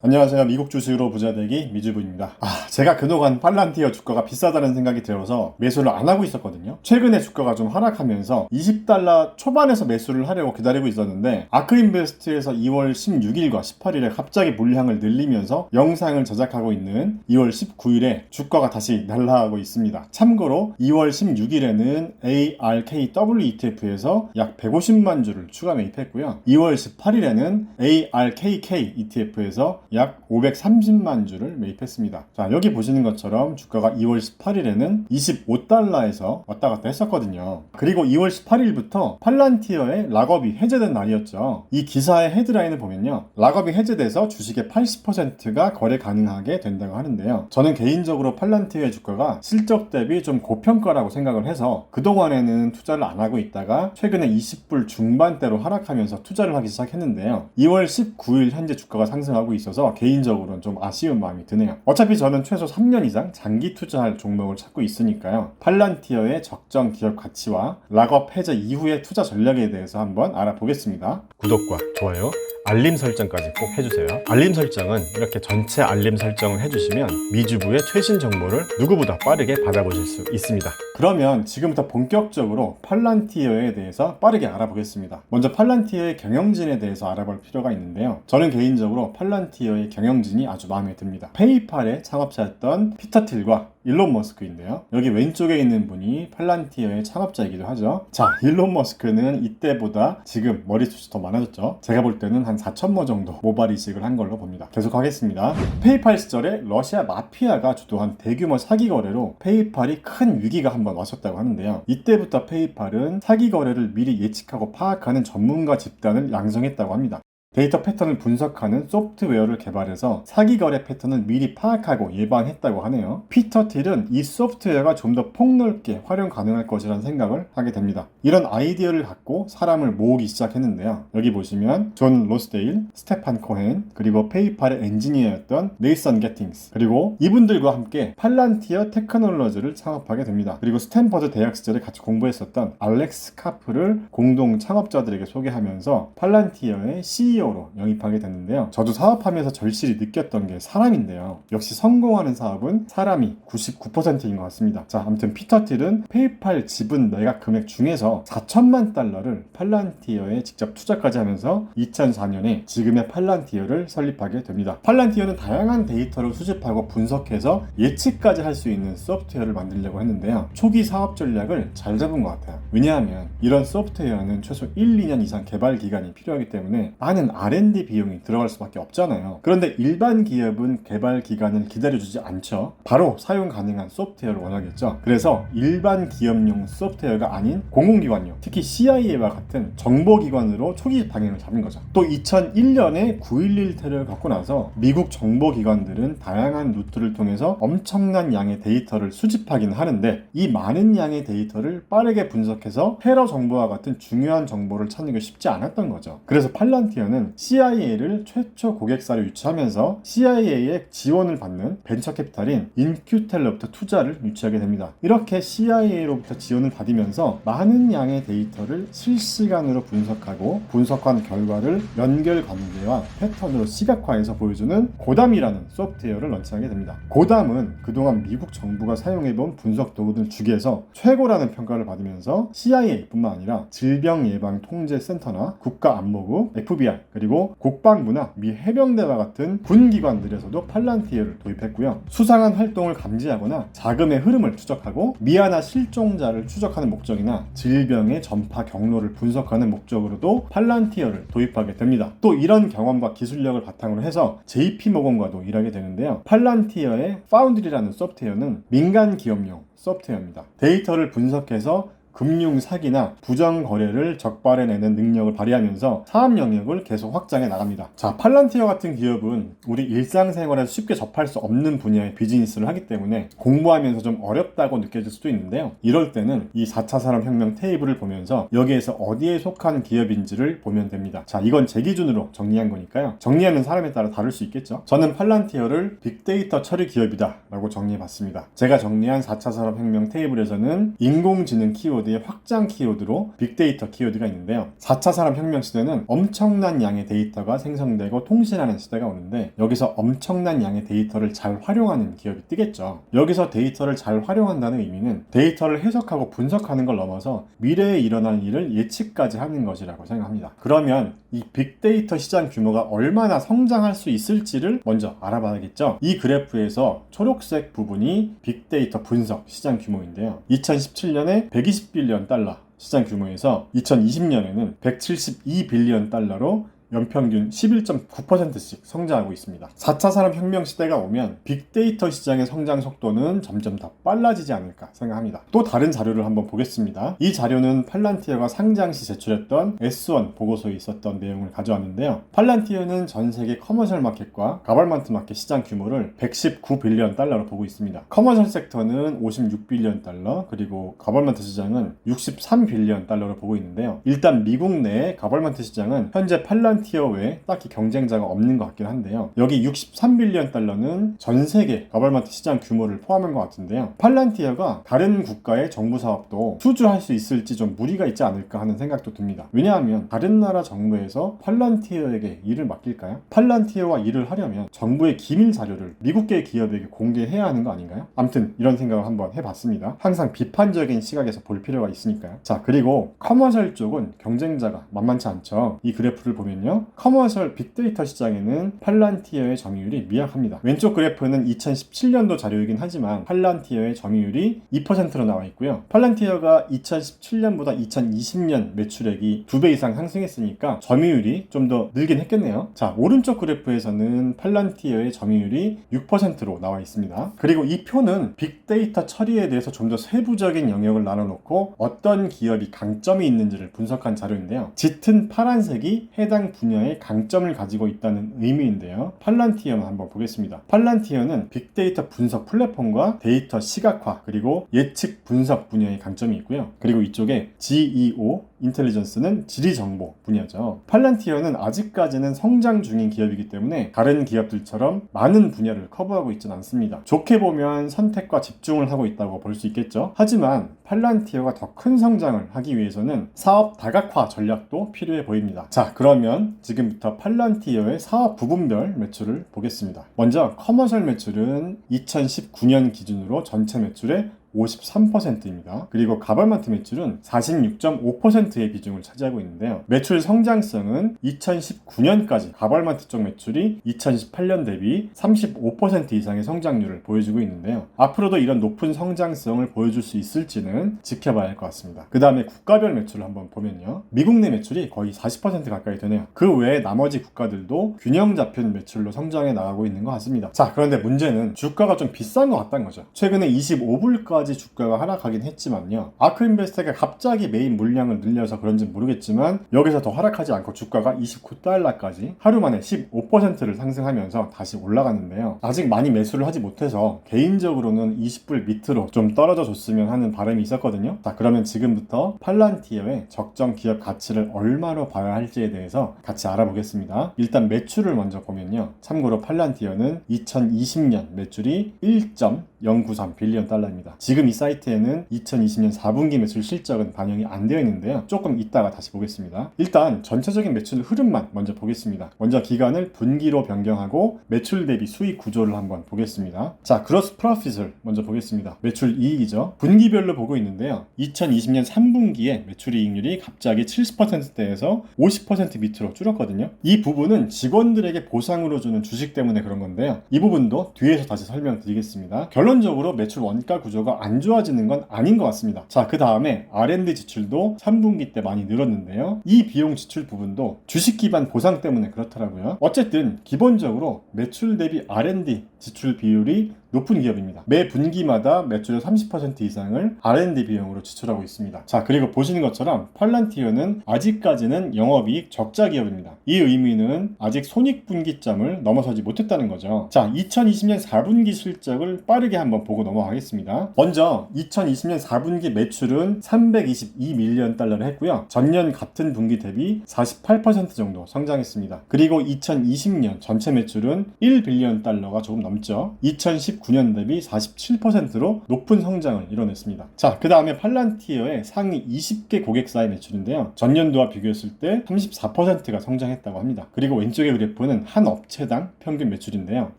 안녕하세요. 미국 주식으로 부자되기 미주부입니다. 제가 그동안 팔란티어 주가가 비싸다는 생각이 들어서 매수를 안 하고 있었거든요. 최근에 주가가 좀 하락하면서 $20 초반에서 매수를 하려고 기다리고 있었는데 아크인베스트에서 2월 16일과 18일에 갑자기 물량을 늘리면서 영상을 제작하고 있는 2월 19일에 주가가 다시 날아가고 있습니다. 참고로 2월 16일에는 ARKW ETF에서 약 150만 주를 추가 매입했고요. 2월 18일에는 ARKK ETF에서 약 530만 주를 매입했습니다. 자, 여기 보시는 것처럼 주가가 2월 18일에는 25달러에서 왔다 갔다 했었거든요. 그리고 2월 18일부터 팔란티어의 락업이 해제된 날이었죠. 이 기사의 헤드라인을 보면요, 락업이 해제돼서 주식의 80%가 거래 가능하게 된다고 하는데요. 저는 개인적으로 팔란티어의 주가가 실적 대비 좀 고평가라고 생각을 해서 그동안에는 투자를 안 하고 있다가 최근에 20불 중반대로 하락하면서 투자를 하기 시작했는데요. 2월 19일 현재 주가가 상승하고 있어서 개인적으로는 좀 아쉬운 마음이 드네요. 어차피 저는 최소 3년 이상 장기 투자할 종목을 찾고 있으니까요. 팔란티어의 적정 기업 가치와 락업 해제 이후의 투자 전략에 대해서 한번 알아보겠습니다. 구독과 좋아요, 알림 설정까지 꼭 해주세요. 알림 설정은 이렇게 전체 알림 설정을 해주시면 미주부의 최신 정보를 누구보다 빠르게 받아보실 수 있습니다. 그러면 지금부터 본격적으로 팔란티어에 대해서 빠르게 알아보겠습니다. 먼저 팔란티어의 경영진에 대해서 알아볼 필요가 있는데요. 저는 개인적으로 팔란티어의 경영진이 아주 마음에 듭니다. 페이팔의 창업자였던 피터 틸과 일론 머스크인데요. 여기 왼쪽에 있는 분이 팔란티어의 창업자이기도 하죠. 자, 일론 머스크는 이때보다 지금 머리숱이 더 많아졌죠. 제가 볼 때는 한 4,000모 정도 모발 이식을 한 걸로 봅니다. 계속 하겠습니다. 페이팔 시절에 러시아 마피아가 주도한 대규모 사기 거래로 페이팔이 큰 위기가 한번 왔었다고 하는데요. 이때부터 페이팔은 사기 거래를 미리 예측하고 파악하는 전문가 집단을 양성했다고 합니다. 데이터 패턴을 분석하는 소프트웨어를 개발해서 사기 거래 패턴을 미리 파악하고 예방했다고 하네요. 피터 틸은 이 소프트웨어가 좀 더 폭넓게 활용 가능할 것이라는 생각을 하게 됩니다. 이런 아이디어를 갖고 사람을 모으기 시작했는데요. 여기 보시면 존 로스데일, 스테판 코헨, 그리고 페이팔의 엔지니어였던 네이선 게팅스, 그리고 이분들과 함께 팔란티어 테크놀로지를 창업하게 됩니다. 그리고 스탠퍼드 대학 시절에 같이 공부했었던 알렉스 카프를 공동 창업자들에게 소개하면서 팔란티어의 CEO로 영입하게 됐는데요. 저도 사업하면서 절실히 느꼈던 게 사람인데요. 역시 성공하는 사업은 사람이 99%인 것 같습니다. 자, 아무튼 피터 틸은 페이팔 지분 매각 금액 중에서 4천만 달러를 팔란티어에 직접 투자까지 하면서 2004년에 지금의 팔란티어를 설립하게 됩니다. 팔란티어는 다양한 데이터를 수집하고 분석해서 예측까지 할 수 있는 소프트웨어를 만들려고 했는데요. 초기 사업 전략을 잘 잡은 것 같아요. 왜냐하면 이런 소프트웨어는 최소 1, 2년 이상 개발 기간이 필요하기 때문에 많은 R&D 비용이 들어갈 수밖에 없잖아요. 그런데 일반 기업은 개발 기간을 기다려주지 않죠. 바로 사용 가능한 소프트웨어를 원하겠죠. 그래서 일반 기업용 소프트웨어가 아닌 공공기관용, 특히 CIA와 같은 정보기관으로 초기 방향을 잡은 거죠. 또 2001년에 9.11 테러를 겪고 나서 미국 정보기관들은 다양한 루트를 통해서 엄청난 양의 데이터를 수집하긴 하는데 이 많은 양의 데이터를 빠르게 분석해서 테러 정보와 같은 중요한 정보를 찾는 게 쉽지 않았던 거죠. 그래서 팔란티어는 CIA를 최초 고객사로 유치하면서 CIA의 지원을 받는 벤처 캐피탈인 인큐텔로부터 투자를 유치하게 됩니다. 이렇게 CIA로부터 지원을 받으면서 많은 양의 데이터를 실시간으로 분석하고 분석한 결과를 연결관계와 패턴으로 시각화해서 보여주는 고담이라는 소프트웨어를 런칭하게 됩니다. 고담은 그동안 미국 정부가 사용해본 분석 도구들 중에서 최고라는 평가를 받으면서 CIA뿐만 아니라 질병예방통제센터나 국가안보국, FBI, 그리고 국방부나 미 해병대와 같은 군기관들에서도 팔란티어를 도입했고요. 수상한 활동을 감지하거나 자금의 흐름을 추적하고 미아나 실종자를 추적하는 목적이나 질병의 전파 경로를 분석하는 목적으로도 팔란티어를 도입하게 됩니다. 또 이런 경험과 기술력을 바탕으로 해서 JP모건과도 일하게 되는데요. 팔란티어의 파운드리라는 소프트웨어는 민간 기업용 소프트웨어입니다. 데이터를 분석해서 금융 사기나 부정 거래를 적발해내는 능력을 발휘하면서 사업 영역을 계속 확장해 나갑니다. 자, 팔란티어 같은 기업은 우리 일상생활에서 쉽게 접할 수 없는 분야의 비즈니스를 하기 때문에 공부하면서 좀 어렵다고 느껴질 수도 있는데요. 이럴 때는 이 4차 산업혁명 테이블을 보면서 여기에서 어디에 속한 기업인지를 보면 됩니다. 자, 이건 제 기준으로 정리한 거니까요. 정리하는 사람에 따라 다를 수 있겠죠. 저는 팔란티어를 빅데이터 처리 기업이다 라고 정리해봤습니다. 제가 정리한 4차 산업혁명 테이블에서는 인공지능 키워드 클라우드의 확장 키워드로 빅데이터 키워드가 있는데요. 4차 산업혁명 시대는 엄청난 양의 데이터가 생성되고 통신하는 시대가 오는데 여기서 엄청난 양의 데이터를 잘 활용하는 기업이 뜨겠죠. 여기서 데이터를 잘 활용한다는 의미는 데이터를 해석하고 분석하는 걸 넘어서 미래에 일어날 일을 예측까지 하는 것이라고 생각합니다. 그러면 이 빅데이터 시장 규모가 얼마나 성장할 수 있을지를 먼저 알아봐야겠죠. 이 그래프에서 초록색 부분이 빅데이터 분석 시장 규모인데요. 2017년에 120빌리언 달러 시장 규모에서 2020년에는 172빌리언 달러로 연평균 11.9%씩 성장하고 있습니다. 4차 산업혁명 시대가 오면 빅데이터 시장의 성장 속도는 점점 더 빨라지지 않을까 생각합니다. 또 다른 자료를 한번 보겠습니다. 이 자료는 팔란티어가 상장 시 제출했던 S1 보고서에 있었던 내용을 가져왔는데요. 팔란티어는 전 세계 커머셜 마켓과 가벌먼트 마켓 시장 규모를 119빌리언 달러로 보고 있습니다. 커머셜 섹터는 56빌리언 달러, 그리고 가벌먼트 시장은 63빌리언 달러로 보고 있는데요. 일단 미국 내의 가벌먼트 시장은 현재 팔란티어 외에 딱히 경쟁자가 없는 것 같긴 한데요. 여기 63빌리언 달러는 전 세계 가벌먼트 시장 규모를 포함한 것 같은데요. 팔란티어가 다른 국가의 정부 사업도 수주할 수 있을지 좀 무리가 있지 않을까 하는 생각도 듭니다. 왜냐하면 다른 나라 정부에서 팔란티어에게 일을 맡길까요? 팔란티어와 일을 하려면 정부의 기밀 자료를 미국계 기업에게 공개해야 하는 거 아닌가요? 아무튼 이런 생각을 한번 해봤습니다. 항상 비판적인 시각에서 볼 필요가 있으니까요. 자, 그리고 커머셜 쪽은 경쟁자가 만만치 않죠. 이 그래프를 보면요, 커머셜 빅데이터 시장에는 팔란티어의 점유율이 미약합니다. 왼쪽 그래프는 2017년도 자료이긴 하지만 팔란티어의 점유율이 2%로 나와 있고요. 팔란티어가 2017년보다 2020년 매출액이 2배 이상 상승했으니까 점유율이 좀 더 늘긴 했겠네요. 자, 오른쪽 그래프에서는 팔란티어의 점유율이 6%로 나와 있습니다. 그리고 이 표는 빅데이터 처리에 대해서 좀 더 세부적인 영역을 나눠놓고 어떤 기업이 강점이 있는지를 분석한 자료인데요. 짙은 파란색이 해당 분야의 강점을 가지고 있다는 의미인데요. 팔란티어만 한번 보겠습니다. 팔란티어는 빅데이터 분석 플랫폼과 데이터 시각화, 그리고 예측 분석 분야의 강점이 있고요. 그리고 이쪽에 GEO 인텔리전스는 지리정보 분야죠. 팔란티어는 아직까지는 성장 중인 기업이기 때문에 다른 기업들처럼 많은 분야를 커버하고 있지는 않습니다. 좋게 보면 선택과 집중을 하고 있다고 볼 수 있겠죠. 하지만 팔란티어가 더 큰 성장을 하기 위해서는 사업 다각화 전략도 필요해 보입니다. 자, 그러면 지금부터 팔란티어의 사업 부분별 매출을 보겠습니다. 먼저 커머셜 매출은 2019년 기준으로 전체 매출의 53%입니다. 그리고 가벌먼트 매출은 46.5%의 비중을 차지하고 있는데요. 매출 성장성은 2019년까지 가벌먼트 쪽 매출이 2018년 대비 35% 이상의 성장률을 보여주고 있는데요. 앞으로도 이런 높은 성장성을 보여줄 수 있을지는 지켜봐야 할 것 같습니다. 그 다음에 국가별 매출을 한번 보면요. 미국 내 매출이 거의 40% 가까이 되네요. 그 외에 나머지 국가들도 균형 잡힌 매출로 성장해 나가고 있는 것 같습니다. 자, 그런데 문제는 주가가 좀 비싼 것 같다는 거죠. 최근에 25불까지 주가가 하락하긴 했지만요. 아크인베스트가 갑자기 메인 물량을 늘려서 그런지 모르겠지만 여기서 더 하락하지 않고 주가가 29달러까지 하루 만에 15%를 상승하면서 다시 올라갔는데요. 아직 많이 매수를 하지 못해서 개인적으로는 20불 밑으로 좀 떨어져 줬으면 하는 바람이 있었거든요. 자, 그러면 지금부터 팔란티어의 적정 기업 가치를 얼마로 봐야 할지에 대해서 같이 알아보겠습니다. 일단 매출을 먼저 보면요. 참고로 팔란티어는 2020년 매출이 1.093 빌리언 달러입니다. 지금 이 사이트에는 2020년 4분기 매출 실적은 반영이 안 되어 있는데요. 조금 이따가 다시 보겠습니다. 일단 전체적인 매출 흐름만 먼저 보겠습니다. 먼저 기간을 분기로 변경하고 매출 대비 수익 구조를 한번 보겠습니다. 자, 그로스 프로핏을 먼저 보겠습니다. 매출 이익이죠. 분기별로 보고 있는데요. 2020년 3분기에 매출 이익률이 갑자기 70%대에서 50% 밑으로 줄었거든요. 이 부분은 직원들에게 보상으로 주는 주식 때문에 그런 건데요. 이 부분도 뒤에서 다시 설명드리겠습니다. 결론적으로 매출 원가 구조가 안 좋아지는 건 아닌 것 같습니다. 자, 그 다음에 R&D 지출도 3분기 때 많이 늘었는데요. 이 비용 지출 부분도 주식 기반 보상 때문에 그렇더라고요. 어쨌든 기본적으로 매출 대비 R&D 지출 비율이 높은 기업입니다. 매 분기마다 매출의 30% 이상을 R&D 비용으로 지출하고 있습니다. 자, 그리고 보시는 것처럼 팔란티어는 아직까지는 영업이익 적자 기업입니다. 이 의미는 아직 손익분기점을 넘어서지 못했다는 거죠. 자, 2020년 4분기 실적을 빠르게 한번 보고 넘어가겠습니다. 먼저 2020년 4분기 매출은 322밀리언 달러를 했고요. 전년 같은 분기 대비 48% 정도 성장했습니다. 그리고 2020년 전체 매출은 1빌리언 달러가 조금 넘죠. 2019 2019년 대비 47%로 높은 성장을 이뤄냈습니다. 자, 그 다음에 팔란티어의 상위 20개 고객사의 매출인데요. 전년도와 비교했을 때 34%가 성장했다고 합니다. 그리고 왼쪽의 그래프는 한 업체당 평균 매출인데요.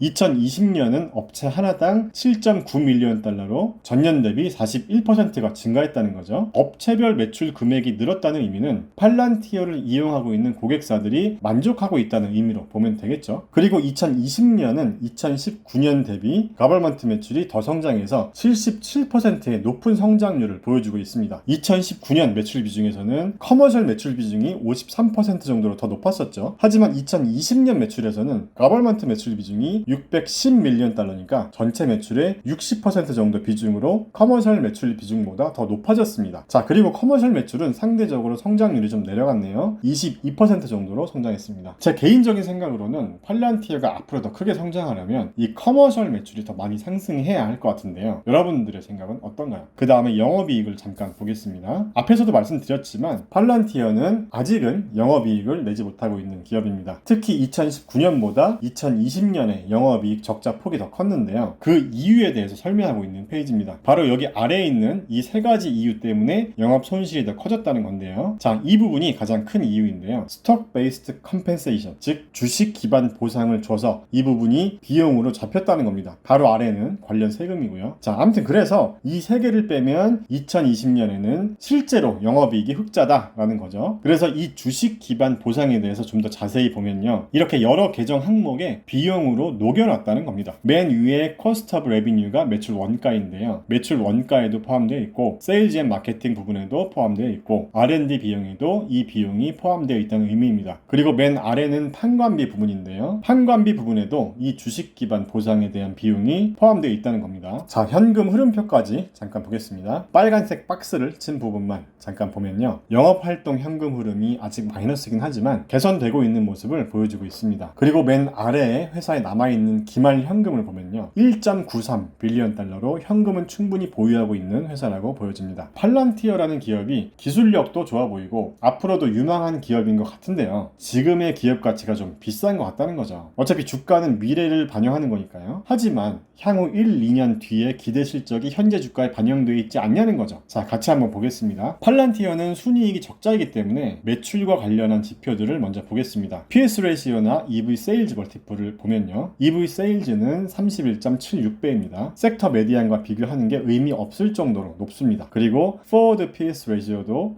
2020년은 업체 하나당 7.9밀리언 달러로 전년 대비 41%가 증가했다는 거죠. 업체별 매출 금액이 늘었다는 의미는 팔란티어를 이용하고 있는 고객사들이 만족하고 있다는 의미로 보면 되겠죠. 그리고 2020년은 2019년 대비 가버먼트 매출이 더 성장해서 77%의 높은 성장률을 보여주고 있습니다. 2019년 매출 비중에서는 커머셜 매출 비중이 53% 정도로 더 높았었죠. 하지만 2020년 매출에서는 가버먼트 매출 비중이 610밀리언 달러니까 전체 매출의 60% 정도 비중으로 커머셜 매출 비중보다 더 높아졌습니다. 자, 그리고 커머셜 매출은 상대적으로 성장률이 좀 내려갔네요. 22% 정도로 성장했습니다. 제 개인적인 생각으로는 팔란티어가 앞으로 더 크게 성장하려면 이 커머셜 매출이 더 많이 상승해야 할 것 같은데요. 여러분들의 생각은 어떤가요? 그 다음에 영업이익을 잠깐 보겠습니다. 앞에서도 말씀드렸지만 팔란티어는 아직은 영업이익을 내지 못하고 있는 기업입니다. 특히 2019년보다 2020년에 영업이익 적자 폭이 더 컸는데요. 그 이유에 대해서 설명하고 있는 페이지입니다. 바로 여기 아래에 있는 이 세 가지 이유 때문에 영업 손실이 더 커졌다는 건데요. 자, 이 부분이 가장 큰 이유인데요. 스톡 베이스드 컴펜세이션, 즉 주식 기반 보상을 줘서 이 부분이 비용으로 잡혔다는 겁니다. 바로 아래는 관련 세금이고요. 자, 아무튼 그래서 이 세 개를 빼면 2020년에는 실제로 영업이익이 흑자다라는 거죠. 그래서 이 주식 기반 보상에 대해서 좀 더 자세히 보면요. 이렇게 여러 계정 항목에 비용으로 녹여놨다는 겁니다. 맨 위에 코스트 오브 레비뉴가 매출 원가인데요. 매출 원가에도 포함되어 있고 세일즈 앤 마케팅 부분에도 포함되어 있고 R&D 비용에도 이 비용이 포함되어 있다는 의미입니다. 그리고 맨 아래는 판관비 부분인데요. 판관비 부분에도 이 주식 기반 보상에 대한 비용이 포함되어 있다는 겁니다. 자, 현금 흐름표까지 잠깐 보겠습니다. 빨간색 박스를 친 부분만 잠깐 보면요. 영업활동 현금 흐름이 아직 마이너스긴 하지만 개선되고 있는 모습을 보여주고 있습니다. 그리고 맨 아래에 회사에 남아있는 기말 현금을 보면요. 1.93 빌리언 달러로 현금은 충분히 보유하고 있는 회사라고 보여집니다. 팔란티어라는 기업이 기술력도 좋아 보이고 앞으로도 유망한 기업인 것 같은데요. 지금의 기업 가치가 좀 비싼 것 같다는 거죠. 어차피 주가는 미래를 반영하는 거니까요. 하지만 향후 1, 2년 뒤에 기대 실적이 현재 주가에 반영되어 있지 않냐는 거죠. 자, 같이 한번 보겠습니다. 팔란티어는 순이익이 적자이기 때문에 매출과 관련한 지표들을 먼저 보겠습니다. PS 레시오나 EV 세일즈 멀티플을 보면요. EV 세일즈는 31.76배입니다. 섹터 메디안과 비교하는 게 의미 없을 정도로 높습니다. 그리고 포워드 PS 레시오도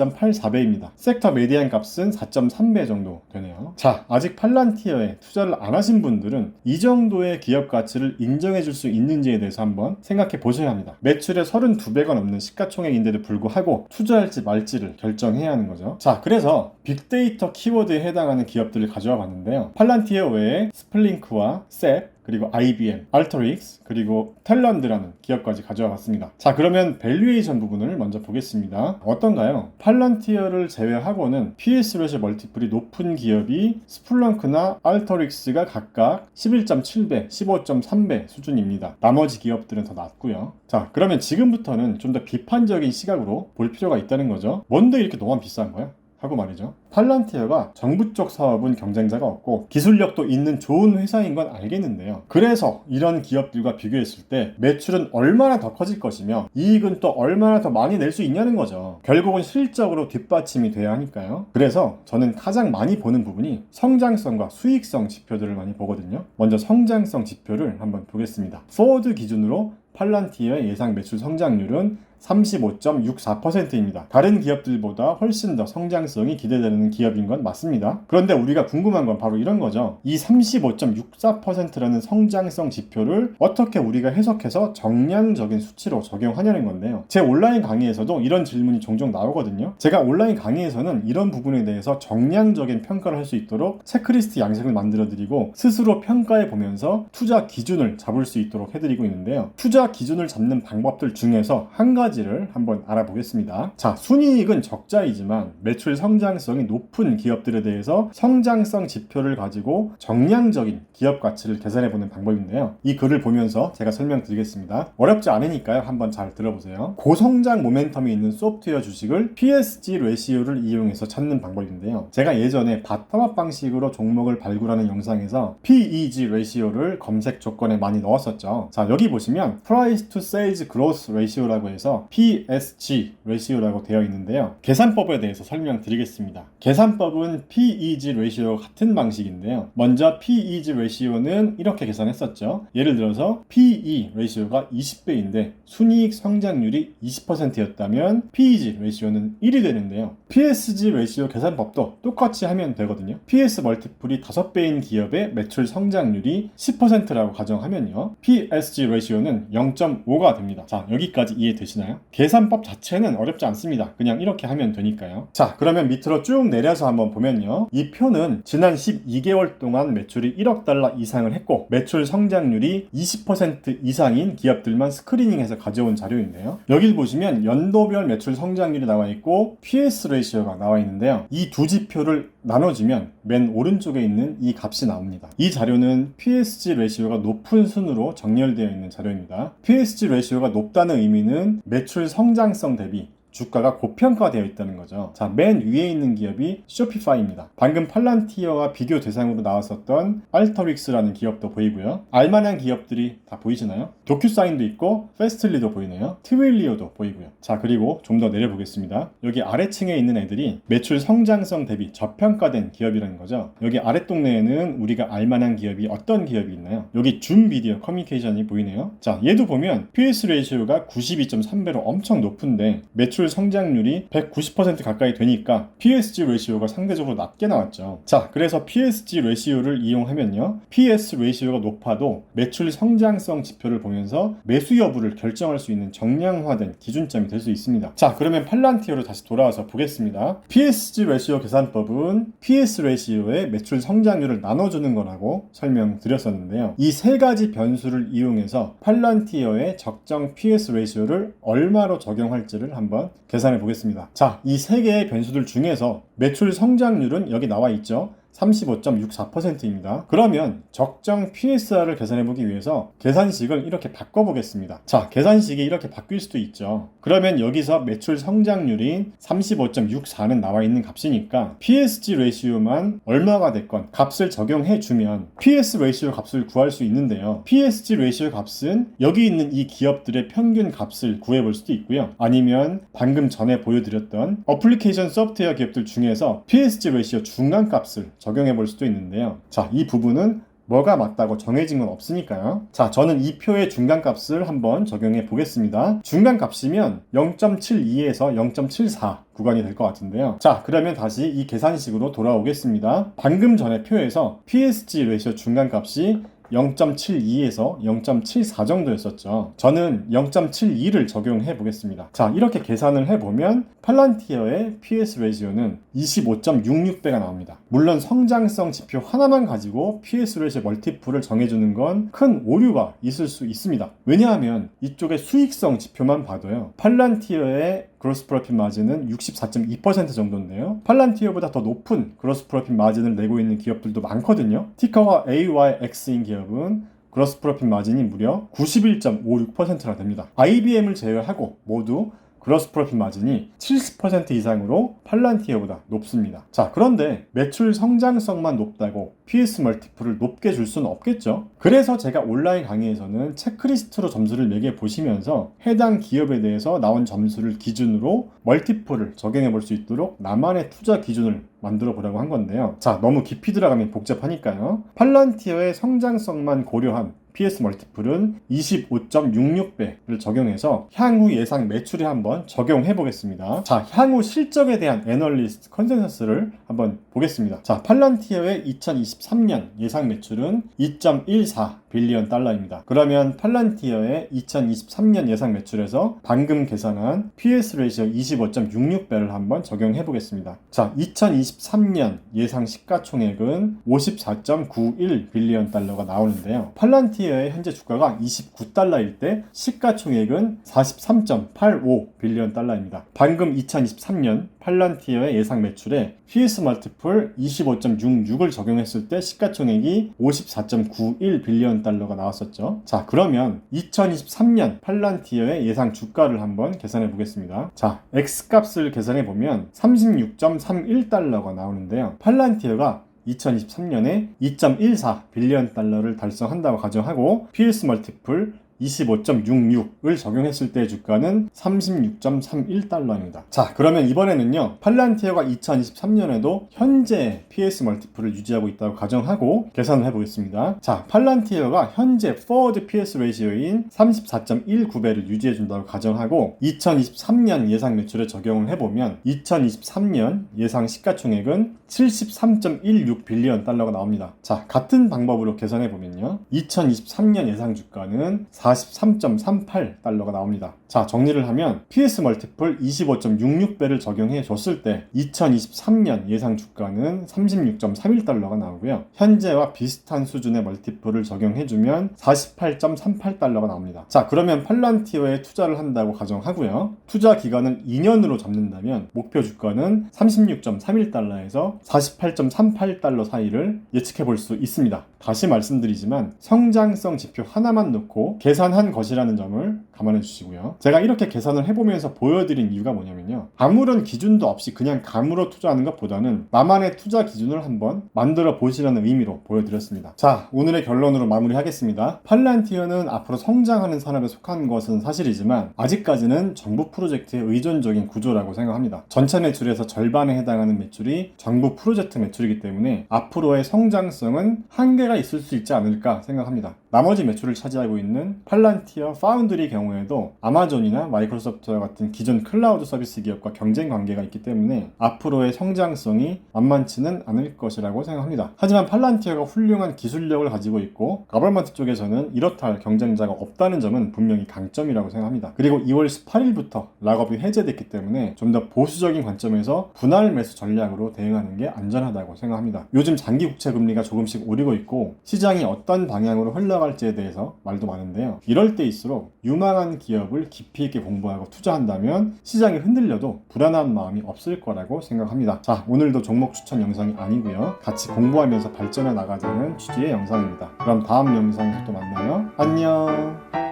34.84배입니다. 섹터 메디안 값은 4.3배 정도 되네요. 자, 아직 팔란티어에 투자를 안 하신 분들은 이 정도의 기업 가치를 인정해 줄 수 있는지에 대해서 한번 생각해 보셔야 합니다. 매출의 32배가 넘는 시가총액인데도 불구하고 투자할지 말지를 결정해야 하는 거죠. 자, 그래서 빅데이터 키워드에 해당하는 기업들을 가져와 봤는데요. 팔란티어 외에 스플링크와 셋, 그리고 IBM, 알터릭스, 그리고 탤런드라는 기업까지 가져와 봤습니다. 자, 그러면 밸류에이션 부분을 먼저 보겠습니다. 어떤가요? 팔란티어를 제외하고는 PS 레시오 멀티플이 높은 기업이 스플렁크나 알터릭스가 각각 11.7배, 15.3배 수준입니다. 나머지 기업들은 더 낮고요. 자, 그러면 지금부터는 좀 더 비판적인 시각으로 볼 필요가 있다는 거죠. 뭔데 이렇게 너무 비싼 거야? 하고 말이죠. 팔란티어가 정부 쪽 사업은 경쟁자가 없고 기술력도 있는 좋은 회사인 건 알겠는데요. 그래서 이런 기업들과 비교했을 때 매출은 얼마나 더 커질 것이며 이익은 또 얼마나 더 많이 낼 수 있냐는 거죠. 결국은 실적으로 뒷받침이 돼야 하니까요. 그래서 저는 가장 많이 보는 부분이 성장성과 수익성 지표들을 많이 보거든요. 먼저 성장성 지표를 한번 보겠습니다. 포워드 기준으로 팔란티어의 예상 매출 성장률은 35.64%입니다. 다른 기업들보다 훨씬 더 성장성이 기대되는 기업인 건 맞습니다. 그런데 우리가 궁금한 건 바로 이런 거죠. 이 35.64%라는 성장성 지표를 어떻게 우리가 해석해서 정량적인 수치로 적용하냐는 건데요. 제 온라인 강의에서도 이런 질문이 종종 나오거든요. 제가 온라인 강의에서는 이런 부분에 대해서 정량적인 평가를 할 수 있도록 체크리스트 양식을 만들어 드리고 스스로 평가해 보면서 투자 기준을 잡을 수 있도록 해드리고 있는데요. 투자 기준을 잡는 방법들 중에서 한 가지 가지를 한번 알아보겠습니다. 자, 순이익은 적자이지만 매출 성장성이 높은 기업들에 대해서 성장성 지표를 가지고 정량적인 기업 가치를 계산해보는 방법인데요. 이 글을 보면서 제가 설명드리겠습니다. 어렵지 않으니까요. 한번 잘 들어보세요. 고성장 모멘텀이 있는 소프트웨어 주식을 PSG 레시오를 이용해서 찾는 방법인데요. 제가 예전에 바텀업 방식으로 종목을 발굴하는 영상에서 PEG 레시오를 검색 조건에 많이 넣었었죠. 자, 여기 보시면 Price to Sales Growth Ratio라고 해서 PSG 레시오라고 되어 있는데요. 계산법에 대해서 설명드리겠습니다. 계산법은 PEG 레시오와 같은 방식인데요. 먼저 PEG 레시오는 이렇게 계산했었죠. 예를 들어서 PE 레시오가 20배인데 순이익 성장률이 20%였다면 PEG 레시오는 1이 되는데요. PSG 레시오 계산법도 똑같이 하면 되거든요. PS 멀티플이 5배인 기업의 매출 성장률이 10%라고 가정하면요. PSG 레시오는 0.5가 됩니다. 자, 여기까지 이해되시나요? 계산법 자체는 어렵지 않습니다. 그냥 이렇게 하면 되니까요. 자, 그러면 밑으로 쭉 내려서 한번 보면요. 이 표는 지난 12개월 동안 매출이 1억 달러 이상을 했고 매출 성장률이 20% 이상인 기업들만 스크리닝해서 가져온 자료인데요. 여기 보시면 연도별 매출 성장률이 나와 있고 PS 레이시오가 나와 있는데요. 이 두 지표를 나눠주면 맨 오른쪽에 있는 이 값이 나옵니다. 이 자료는 PSG 레이시오가 높은 순으로 정렬되어 있는 자료입니다. PSG 레이시오가 높다는 의미는 매출 성장성 대비 주가가 고평가되어 있다는 거죠. 자, 맨 위에 있는 기업이 쇼피파이입니다. 방금 팔란티어와 비교 대상으로 나왔었던 알터릭스라는 기업도 보이고요. 알만한 기업들이 다 보이시나요? 도큐사인도 있고 페스틀리도 보이네요. 트윌리오도 보이고요. 자, 그리고 좀 더 내려보겠습니다. 여기 아래층에 있는 애들이 매출 성장성 대비 저평가된 기업이라는 거죠. 여기 아랫동네에는 우리가 알만한 기업이 어떤 기업이 있나요? 여기 줌 비디오 커뮤니케이션이 보이네요. 자, 얘도 보면 PS 레이시오가 92.3배로 엄청 높은데 매출 성장률이 190% 가까이 되니까 PSG 레시오가 상대적으로 낮게 나왔죠. 자, 그래서 PSG 레시오를 이용하면요. PS 레시오가 높아도 매출 성장성 지표를 보면서 매수 여부를 결정할 수 있는 정량화된 기준점이 될 수 있습니다. 자, 그러면 팔란티어로 다시 돌아와서 보겠습니다. PSG 레시오 계산법은 PS 레시오의 매출 성장률을 나눠주는 거라고 설명드렸었는데요. 이 세 가지 변수를 이용해서 팔란티어의 적정 PS 레시오를 얼마로 적용할지를 한번 계산해 보겠습니다. 자, 이 세 개의 변수들 중에서 매출 성장률은 여기 나와 있죠. 35.64%입니다. 그러면 적정 PSR을 계산해 보기 위해서 계산식을 이렇게 바꿔보겠습니다. 자, 계산식이 이렇게 바뀔 수도 있죠. 그러면 여기서 매출 성장률인 35.64는 나와 있는 값이니까 PSG 레시오만 얼마가 됐건 값을 적용해 주면 PS 레시오 값을 구할 수 있는데요. PSG 레시오 값은 여기 있는 이 기업들의 평균 값을 구해볼 수도 있고요. 아니면 방금 전에 보여드렸던 어플리케이션 소프트웨어 기업들 중에서 PSG 레시오 중간 값을 적용해 볼 수도 있는데요. 자, 이 부분은 뭐가 맞다고 정해진 건 없으니까요. 자, 저는 이 표의 중간값을 한번 적용해 보겠습니다. 중간값이면 0.72에서 0.74 구간이 될 것 같은데요. 자, 그러면 다시 이 계산식으로 돌아오겠습니다. 방금 전에 표에서 PSG 레시오 중간값이 0.72에서 0.74 정도였었죠. 저는 0.72를 적용해 보겠습니다. 자, 이렇게 계산을 해보면 팔란티어의 PS 레시오는 25.66배가 나옵니다. 물론 성장성 지표 하나만 가지고 PS 레시오 멀티플을 정해주는 건 큰 오류가 있을 수 있습니다. 왜냐하면 이쪽에 수익성 지표만 봐도요. 팔란티어의 그로스 프로핏 마진은 64.2% 정도인데요. 팔란티어보다 더 높은 그로스 프로핏 마진을 내고 있는 기업들도 많거든요. 티커가 AYX인 기업은 그로스 프로핏 마진이 무려 91.56%나 됩니다. IBM을 제외하고 모두 그로스 프로핏 마진이 70% 이상으로 팔란티어보다 높습니다. 자, 그런데 매출 성장성만 높다고 PS 멀티플을 높게 줄 수는 없겠죠. 그래서 제가 온라인 강의에서는 체크리스트로 점수를 매겨 보시면서 해당 기업에 대해서 나온 점수를 기준으로 멀티플을 적용해 볼 수 있도록 나만의 투자 기준을 만들어 보려고 한 건데요. 자, 너무 깊이 들어가면 복잡하니까요. 팔란티어의 성장성만 고려한 PS 멀티플은 25.66배를 적용해서 향후 예상 매출에 한번 적용해 보겠습니다. 자, 향후 실적에 대한 애널리스트 컨센서스를 한번 보겠습니다. 자, 팔란티어의 2023년 예상 매출은 2.14 빌리언 달러입니다. 그러면 팔란티어의 2023년 예상 매출에서 방금 계산한 PS 레이시오 25.66배를 한번 적용해 보겠습니다. 자, 2023년 예상 시가총액은 54.91 빌리언 달러가 나오는데요. 팔란티어의 현재 주가가 29달러일 때 시가총액은 43.85 빌리언 달러입니다. 방금 2023년 팔란티어의 예상 매출에 PS 멀티플 25.66을 적용했을 때 시가총액이 54.91 빌리언 달러가 나왔었죠. 자, 그러면 2023년 팔란티어의 예상 주가를 한번 계산해 보겠습니다. 자, X값을 계산해 보면 36.31달러가 나오는데요. 팔란티어가 2023년에 2.14 빌리언 달러를 달성한다고 가정하고 PS 멀티플 25.66을 적용했을 때의 주가는 36.31달러입니다. 자, 그러면 이번에는요, 팔란티어가 2023년에도 현재 PS 멀티플을 유지하고 있다고 가정하고 계산을 해보겠습니다. 자, 팔란티어가 현재 forward PS 레이시오인 34.19배를 유지해준다고 가정하고 2023년 예상 매출에 적용을 해보면 2023년 예상 시가총액은 73.16 빌리언 달러가 나옵니다. 자, 같은 방법으로 계산해보면요, 2023년 예상 주가는 43.38달러가 나옵니다. 자, 정리를 하면 PS 멀티플 25.66배를 적용해 줬을 때 2023년 예상 주가는 36.31달러가 나오고요. 현재와 비슷한 수준의 멀티플을 적용해주면 48.38달러가 나옵니다. 자, 그러면 팔란티어에 투자를 한다고 가정하고요. 투자 기간을 2년으로 잡는다면 목표 주가는 36.31달러에서 48.38달러 사이를 예측해 볼 수 있습니다. 다시 말씀드리지만 성장성 지표 하나만 놓고 계산한 것이라는 점을 감안해 주시고요. 제가 이렇게 계산을 해보면서 보여드린 이유가 뭐냐면요, 아무런 기준도 없이 그냥 감으로 투자하는 것보다는 나만의 투자 기준을 한번 만들어 보시라는 의미로 보여드렸습니다. 자, 오늘의 결론으로 마무리하겠습니다. 팔란티어는 앞으로 성장하는 산업에 속한 것은 사실이지만 아직까지는 정부 프로젝트의 의존적인 구조라고 생각합니다. 전체 매출에서 절반에 해당하는 매출이 정부 프로젝트 매출이기 때문에 앞으로의 성장성은 한계가 있을 수 있지 않을까 생각합니다. 나머지 매출을 차지하고 있는 팔란티어 파운드리 경우에도 아마존이나 마이크로소프트와 같은 기존 클라우드 서비스 기업과 경쟁 관계가 있기 때문에 앞으로의 성장성이 만만치는 않을 것이라고 생각합니다. 하지만 팔란티어가 훌륭한 기술력을 가지고 있고 가버먼트 쪽에서는 이렇다 할 경쟁자가 없다는 점은 분명히 강점이라고 생각합니다. 그리고 2월 18일부터 락업이 해제됐기 때문에 좀 더 보수적인 관점에서 분할 매수 전략으로 대응하는 게 안전하다고 생각합니다. 요즘 장기 국채 금리가 조금씩 오르고 있고 시장이 어떤 방향으로 흘러갈지에 대해서 말도 많은데요. 이럴 때일수록 유망한 기업을 깊이 있게 공부하고 투자한다면 시장이 흔들려도 불안한 마음이 없을 거라고 생각합니다. 자, 오늘도 종목 추천 영상이 아니고요, 같이 공부하면서 발전해 나가자는 취지의 영상입니다. 그럼 다음 영상에서 또 만나요. 안녕.